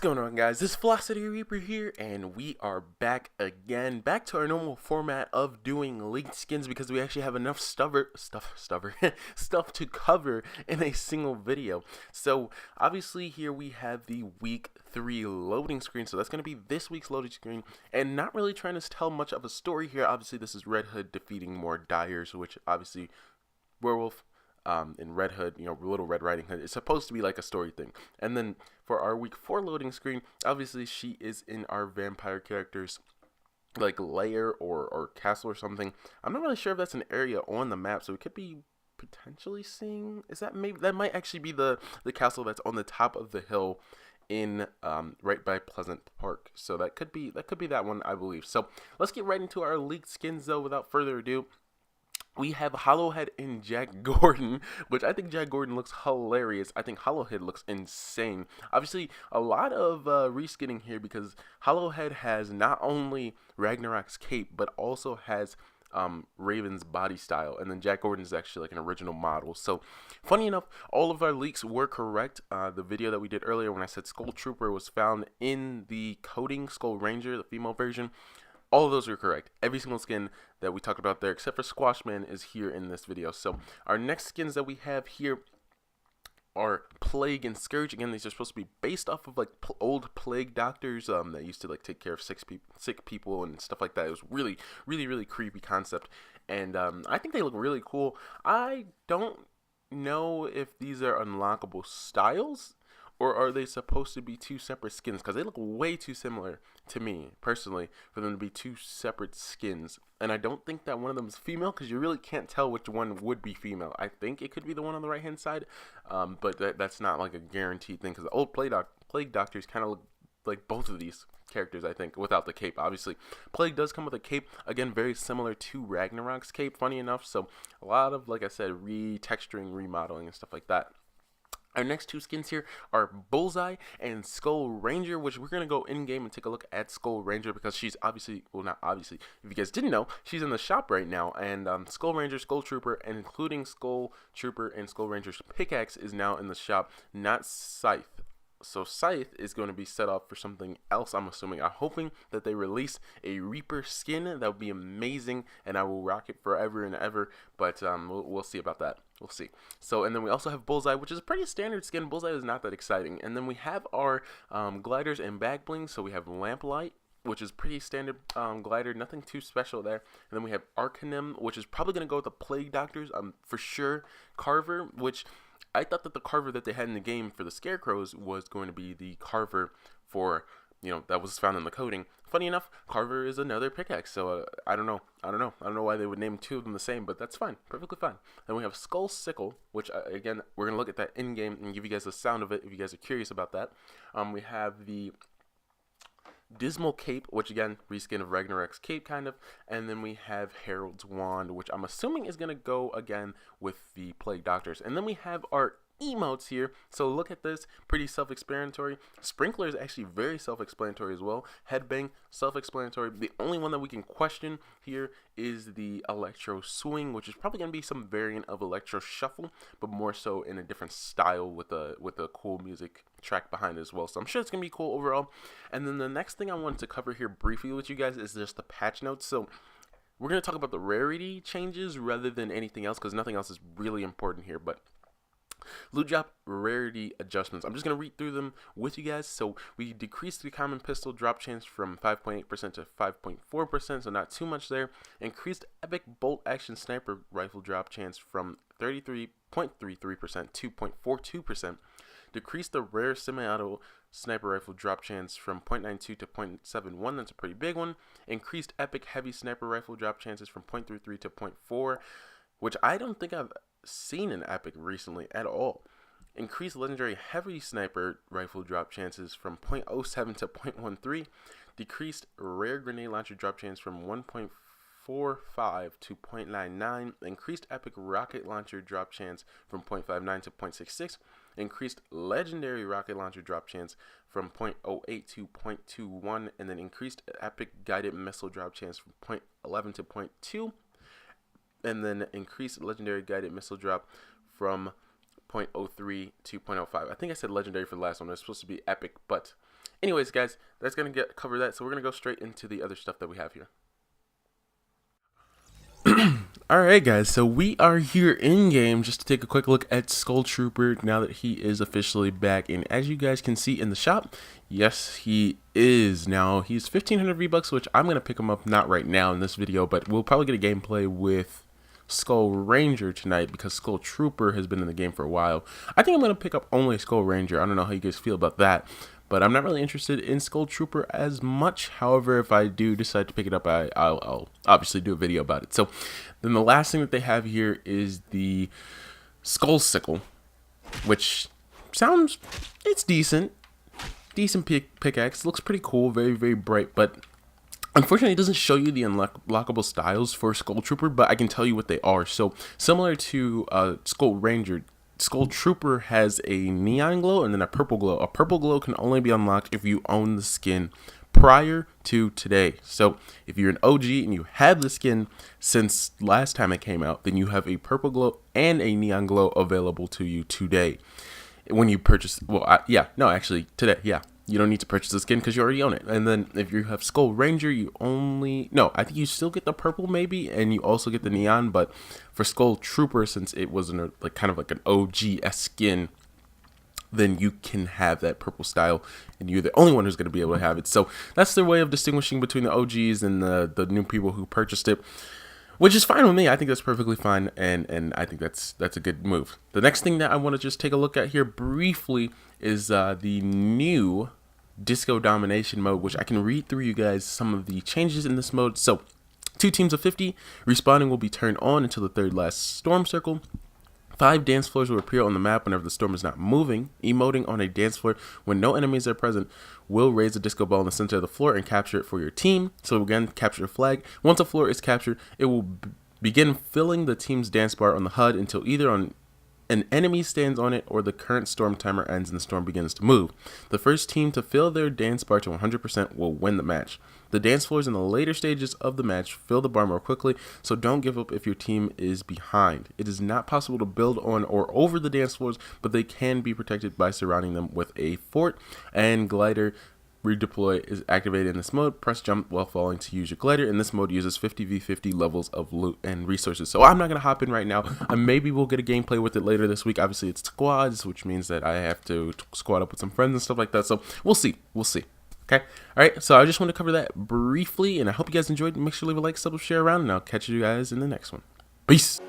What's going on, guys? This is Velocity Reaper here, and we are back again, back to our normal format of doing leaked skins because we actually have enough stuff to cover in a single video. So obviously here we have the week 3 loading screen, so that's going to be this week's loading screen, and not really trying to tell much of a story here. Obviously this is Red Hood defeating more Dyers, which obviously Werewolf in Red Hood, Little Red Riding Hood, it's supposed to be like a story thing. And then for our week 4 loading screen, obviously she is in our vampire characters like lair or castle or something. I'm not really sure if that's an area on the map, so we could be potentially seeing, that might actually be the castle that's on the top of the hill in right by Pleasant Park. So that could be that one, I believe. So let's get right into our leaked skins though without further ado. We have Hollowhead and Jack Gordon, which I think Jack Gordon looks hilarious. I think Hollowhead looks insane. Obviously, a lot of reskinning here because Hollowhead has not only Ragnarok's cape, but also has Raven's body style. And then Jack Gordon is actually like an original model. So, funny enough, all of our leaks were correct. The video that we did earlier when I said Skull Trooper was found in the coding Skull Ranger, the female version. All of those are correct. Every single skin that we talked about there, except for Squashman, is here in this video. So our next skins that we have here are Plague and Scourge. Again, these are supposed to be based off of like old plague doctors that used to like take care of sick people and stuff like that. It was really creepy concept, and I think they look really cool. I don't know if these are unlockable styles, or are they supposed to be two separate skins? Because they look way too similar to me, personally, for them to be two separate skins. And I don't think that one of them is female, because you really can't tell which one would be female. I think it could be the one on the right-hand side, but that's not like a guaranteed thing, because the old plague doctors kind of look like both of these characters, I think, without the cape. Obviously, Plague does come with a cape, again, very similar to Ragnarok's cape, funny enough. So a lot of, like I said, retexturing, remodeling, and stuff like that. Our next two skins here are Bullseye and Skull Ranger, which we're going to go in-game and take a look at Skull Ranger because she's obviously, well, not obviously, if you guys didn't know, she's in the shop right now. And Skull Ranger, Skull Trooper, and including Skull Trooper and Skull Ranger's pickaxe is now in the shop, not Scythe. So Scythe is going to be set up for something else, I'm assuming. I'm hoping that they release a Reaper skin. That would be amazing, and I will rock it forever and ever, but we'll see about that. We'll see. So, and then we also have Bullseye, which is a pretty standard skin. Bullseye is not that exciting. And then we have our gliders and back blings. So we have Lamplight, which is pretty standard glider, nothing too special there. And then we have Arcanym, which is probably going to go with the Plague Doctors, for sure. Carver, which I thought that the Carver that they had in the game for the Scarecrows was going to be the Carver for, that was found in the coding. Funny enough, Carver is another pickaxe, so I don't know why they would name two of them the same, but that's fine, perfectly fine. Then we have Skull Sickle, which again, we're going to look at that in-game and give you guys the sound of it if you guys are curious about that. We have the Dismal Cape, which again, reskin of Ragnarok's cape kind of, and then we have Herald's Wand, which I'm assuming is going to go again with the Plague Doctors. And then we have our emotes here, so look at this, pretty self-explanatory. Sprinkler is actually very self-explanatory as well. Headbang, self-explanatory. The only one that we can question here is the Electro Swing, which is probably going to be some variant of Electro Shuffle, but more so in a different style with a cool music track behind it as well. So I'm sure it's going to be cool overall. And then the next thing I wanted to cover here briefly with you guys is just the patch notes. So we're going to talk about the rarity changes rather than anything else, because nothing else is really important here, but loot drop rarity adjustments. I'm just going to read through them with you guys. So we decreased the common pistol drop chance from 5.8% to 5.4%, so not too much there. Increased epic bolt action sniper rifle drop chance from 33.33% to 0.42%. Decreased the rare semi-auto sniper rifle drop chance from 0.92 to 0.71. That's a pretty big one. Increased epic heavy sniper rifle drop chances from 0.33 to 0.4, which I don't think I've seen an epic recently at all. Increased legendary heavy sniper rifle drop chances from 0.07 to 0.13. Decreased rare grenade launcher drop chance from 1.45 to 0.99. Increased epic rocket launcher drop chance from 0.59 to 0.66. Increased legendary rocket launcher drop chance from 0.08 to 0.21, and then increased epic guided missile drop chance from 0.11 to 0.2. And then increased legendary guided missile drop from 0.03 to 0.05. I think I said legendary for the last one. It's supposed to be epic, but Anyways, guys, that's gonna cover that. So we're gonna go straight into the other stuff that we have here. Alright guys, so we are here in game just to take a quick look at Skull Trooper now that he is officially back. And as you guys can see in the shop, yes, he is. Now he's 1500 V-Bucks, which I'm gonna pick him up not right now in this video, but we'll probably get a gameplay with Skull Ranger tonight because Skull Trooper has been in the game for a while. I think I'm gonna pick up only Skull Ranger. I don't know how you guys feel about that, but I'm not really interested in Skull Trooper as much. However, if I do decide to pick it up, I'll obviously do a video about it. So then the last thing that they have here is the Skull Sickle, which sounds, it's decent pickaxe. Looks pretty cool, very, very bright, but unfortunately, it doesn't show you the unlockable styles for Skull Trooper, but I can tell you what they are. So similar to Skull Ranger, Skull Trooper has a neon glow and then a purple glow. A purple glow can only be unlocked if you own the skin prior to today. So if you're an OG and you have the skin since last time it came out, then you have a purple glow and a neon glow available to you today. When you purchase, well, actually today, yeah. You don't need to purchase the skin because you already own it. And then if you have Skull Ranger, you I think you still get the purple maybe, and you also get the neon. But for Skull Trooper, since it was kind of like an OG skin, then you can have that purple style, and you're the only one who's going to be able to have it. So that's their way of distinguishing between the OGs and the new people who purchased it, which is fine with me. I think that's perfectly fine, and I think that's a good move. The next thing that I want to just take a look at here briefly is the new Disco Domination mode, which I can read through you guys some of the changes in this mode. So 2 teams of 50, respawning will be turned on until the third last storm circle. 5 dance floors will appear on the map whenever the storm is not moving. Emoting on a dance floor when no enemies are present will raise a disco ball in the center of the floor and capture it for your team. So again, capture a flag. Once a floor is captured, it will begin filling the team's dance bar on the HUD until either an enemy stands on it or the current storm timer ends and the storm begins to move. The first team to fill their dance bar to 100% will win the match. The dance floors in the later stages of the match fill the bar more quickly, so don't give up if your team is behind. It is not possible to build on or over the dance floors, but they can be protected by surrounding them with a fort, and glider redeploy is activated in this mode. Press jump while falling to use your glider, and this mode uses 50v50 levels of loot and resources. So I'm not going to hop in right now. Maybe we'll get a gameplay with it later this week. Obviously it's squads, which means that I have to squad up with some friends and stuff like that. So we'll see. Okay. Alright, so I just want to cover that briefly, and I hope you guys enjoyed. Make sure to leave a like, sub, share around, and I'll catch you guys in the next one. Peace.